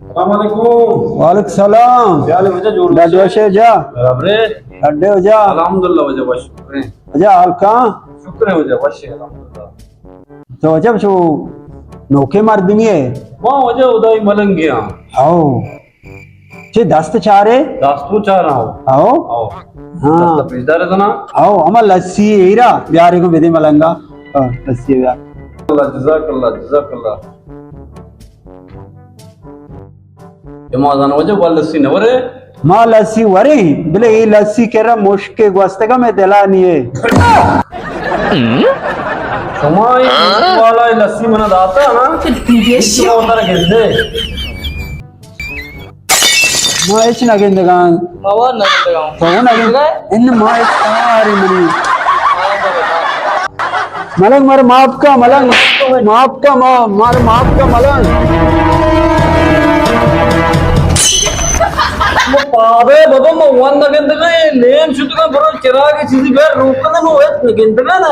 अस्सलामुअलैकुम। वालेकुम सलाम। क्या हाल है वजह जोड़ डा वशे जा बराबर है। अड्डे हो जा अल्हम्दुलिल्लाह वजह बस शुक्र है। जा हाल का शुक्र है वजह बस अल्हम्दुलिल्लाह। तो जब जो नौके मार दिनी है वहाँ वजह उदाई मलंग गया। आओ जे दस्त चारे दास्तू चाह रहा हूँ। आओ आओ हाँ दस्ता पेशदार है ना। आओ अमा लस्सी हीरा प्यारे को बेदे मलंगा लस्सी यार अल्लाह जज़ाकल्लाह जज़ाकल्लाह। जमादान वजह वाल लस्सी नवरे माँ लस्सी वरी बिले ये लस्सी के रा मुश्के गुस्तगा में दिलानी है समाई वाला लस्सी मना दाता ना इसको उतर गेंदे माँ इच ना गेंदगा मावा नगंदगांव तो ना गेंदगा इन माँ इच सारी मनी मलंग मार माफ का मलंग माफ का मार माफ का मलंग वो पावे बाबा मैं वन नगंदगा ये नेम शुद्ध बरो चिराग की चीज़ बेर रोकने में होए नगंदगा ना